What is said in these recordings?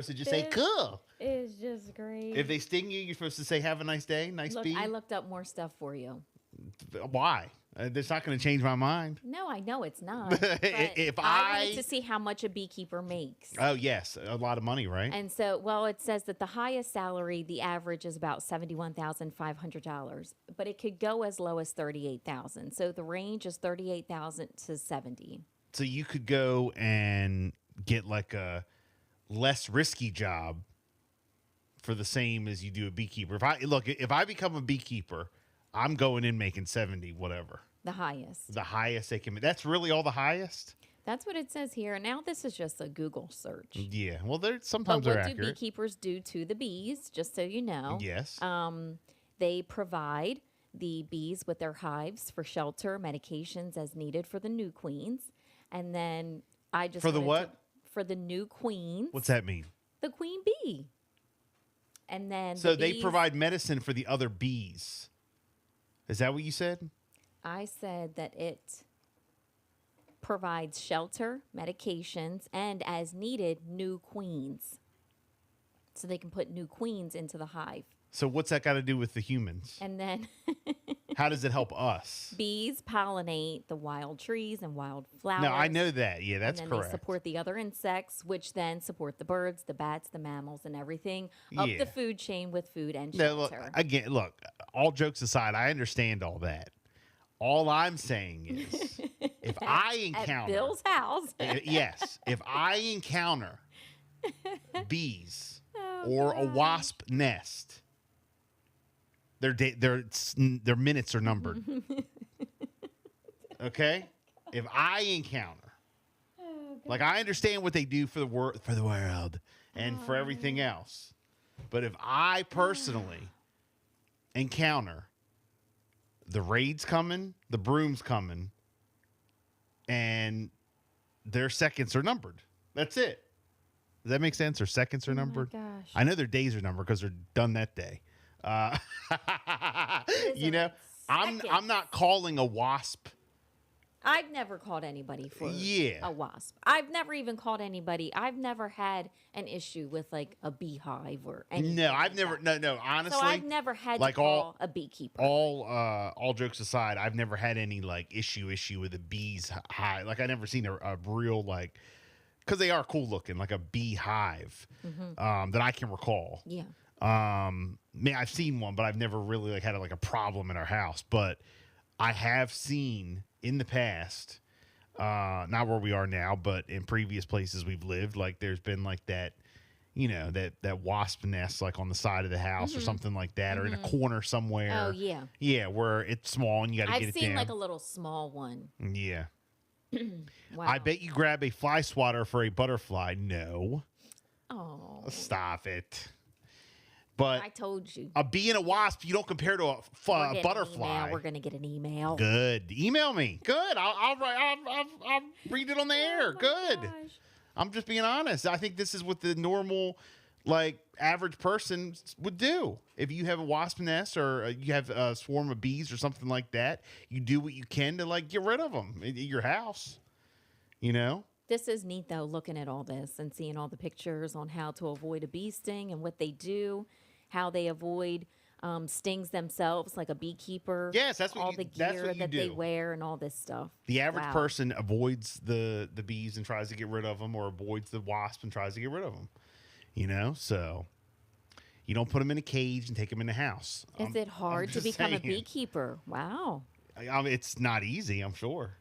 to just say cool. It's just great. If they sting you, you're supposed to say have a nice day, nice Look, bee. I looked up more stuff for you. Why? That's not going to change my mind. No, I know it's not. But If I wanted to see how much a beekeeper makes. Oh, yes. A lot of money, right? And so, well, it says that the highest salary, the average is about $71,500, but it could go as low as $38,000. So the range is $38,000 to $70,000. So you could go and get like a less risky job for the same as you do a beekeeper. If I become a beekeeper, I'm going in making 70, whatever. The highest. The highest they can make. That's really all the highest? That's what it says here. Now this is just a Google search. Yeah. Well, sometimes But they're what do accurate. beekeepers do to the bees? Just so you know. Yes. They provide the bees with their hives for shelter, medications as needed for the new queens. And then I just For the wanted what? For the new queens. What's that mean? The queen bee. And then So the they bees- provide medicine for the other bees. Is that what you said? I said that it provides shelter, medications, and as needed, new queens. So they can put new queens into the hive. So what's that got to do with the humans? And then How does it help us? bees pollinate the wild trees and wild flowers. No, I know that. Yeah, that's and then correct. they support the other insects, which then support the birds, the bats, the mammals, and everything up Yeah. the food chain with food and No, look, shelter. again, all jokes aside, I understand all that. All I'm saying is if I At encounter Bill's house. yes, if I encounter bees Oh, or a wasp nest, their minutes are numbered. Okay? If I encounter, like I understand what they do for the world and for everything else, but if I personally encounter the raid's coming, the broom's coming, and their seconds are numbered. That's it. Does that make sense? Their seconds are numbered. gosh. I know their days are numbered because they're done that day. You know, I'm not calling a wasp. I've never called anybody for Yeah. a wasp. I've never even called anybody. I've never had an issue with like a beehive or anything. No, I've like never. that. No. Honestly, So I've never had like to call a beekeeper. all jokes aside, I've never had any like issue with a bee's hive. Like I never seen a real like, because they are cool looking, like a beehive that I can recall. Yeah. Man, I've seen one, but I've never really like had like a problem in our house. But I have seen in the past, not where we are now, but in previous places we've lived, like there's been like that, you know, that wasp nest like on the side of the house or something like that, or in a corner somewhere. Oh, yeah. Yeah, where it's small and you got to get I've it seen down. like a little small one. Yeah. Wow. I bet you grab a fly swatter for a butterfly. No. Oh, Stop it. But I told you. a bee and a wasp, you don't compare to a We're getting an butterfly. email. We're gonna get an email. Good. Email me. Good. I'll read it on the air. Oh my Good. gosh. I'm just being honest. I think this is what the normal, like, average person would do. If you have a wasp nest or you have a swarm of bees or something like that, you do what you can to, like, get rid of them in your house. You know? This is neat though, looking at all this and seeing all the pictures on how to avoid a bee sting and what they do, how they avoid stings themselves, like a beekeeper. Yes, that's what all you- the that's gear what you that they do. wear and all this stuff. The average Wow. person avoids the bees and tries to get rid of them, or avoids the wasp and tries to get rid of them. You know? So you don't put them in a cage and take them in the house. Is it hard to just become a saying. beekeeper? Wow, I mean, it's not easy, I'm sure.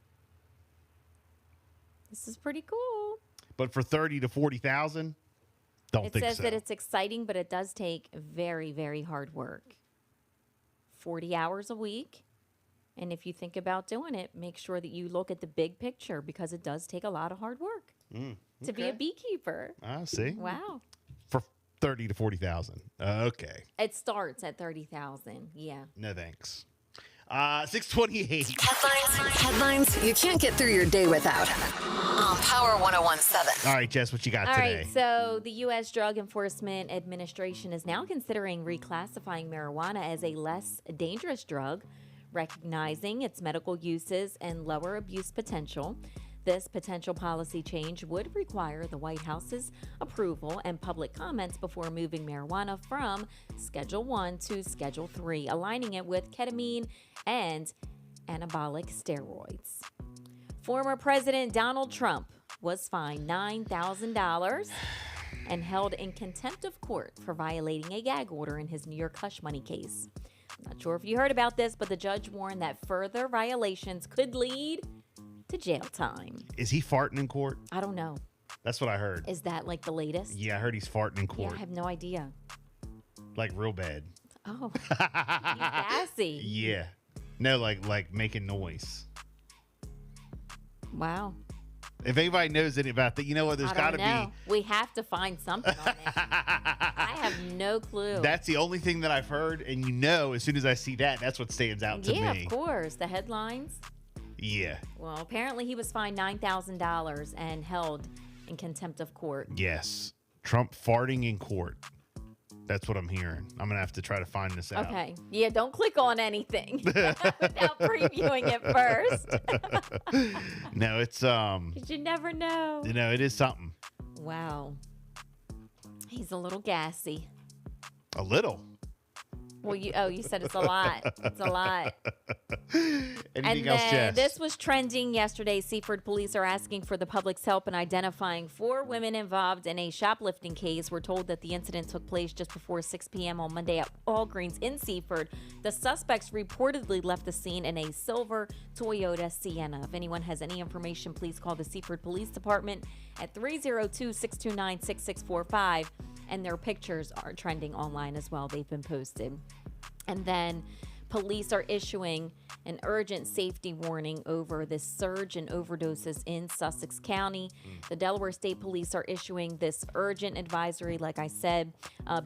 this is pretty cool. But for 30 to 40,000, don't It think says so. that it's exciting, but it does take very, very hard work. 40 hours a week. And if you think about doing it, make sure that you look at the big picture because it does take a lot of hard work to be a okay. beekeeper. I see. Wow. For 30 to 40,000. Okay. It starts at 30,000. Yeah. No thanks. 628. Headlines you can't get through your day without. On Power 1017. All right, Jess, what you got All today? right, so the U.S. Drug Enforcement Administration is now considering reclassifying marijuana as a less dangerous drug, recognizing its medical uses and lower abuse potential. This potential policy change would require the White House's approval and public comments before moving marijuana from Schedule 1 to Schedule 3, aligning it with ketamine and anabolic steroids. Former President Donald Trump was fined $9,000 and held in contempt of court for violating a gag order in his New York hush money case. I'm not sure if you heard about this, but the judge warned that further violations could lead to jail time. Is he farting in court? I don't know. That's what I heard. Is that like the latest? Yeah, I heard he's farting in Yeah, court. I have no idea. Like real bad. Oh, he's gassy. Yeah. No, like making noise. Wow. If anybody knows anything about that, you know what? There's got to be. We have to find something on it. I have no clue. That's the only thing that I've heard, and as soon as I see that, that's what stands out to me. Yeah, of course. The headlines. Yeah. Well, apparently he was fined $9,000 and held in contempt of court. Yes. Trump farting in court. That's what I'm hearing. I'm going to have to try to find this out. Okay. Yeah, don't click on anything without previewing it first. No, it's 'Cause you never know. it is something. Wow. He's a little gassy. A little. Well, you said it's a lot. It's a lot. Anything else, Jess? This was trending yesterday. Seaford police are asking for the public's help in identifying 4 women involved in a shoplifting case. We're told that the incident took place just before 6 p.m. on Monday at Walgreens in Seaford. The suspects reportedly left the scene in a silver Toyota Sienna. If anyone has any information, please call the Seaford Police Department at 302-629-6645. And their pictures are trending online as well. They've been posted. And then police are issuing an urgent safety warning over this surge in overdoses in Sussex County. The Delaware State Police are issuing this urgent advisory, like I said.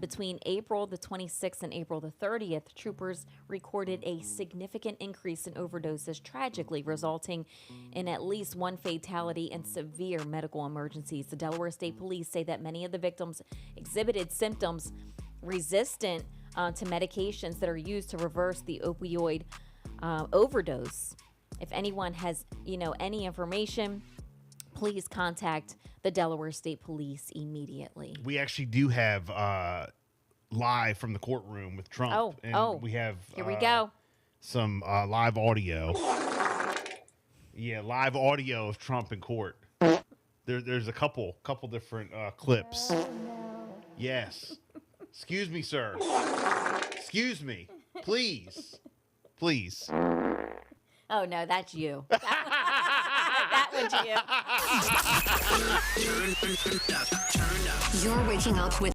Between April the 26th and April the 30th, troopers recorded a significant increase in overdoses, tragically resulting in at least 1 fatality and severe medical emergencies. The Delaware State Police say that many of the victims exhibited symptoms resistant to medications that are used to reverse the opioid overdose. If anyone has, any information, please contact the Delaware State Police immediately. We actually do have live from the courtroom with Trump. We have here we go. Some live audio. Yeah, live audio of Trump in court. There's a couple different clips. Oh, no. Yes. Excuse me, sir. Excuse me. Please. Please. Oh, no, that's you. That one's you. You're waking up with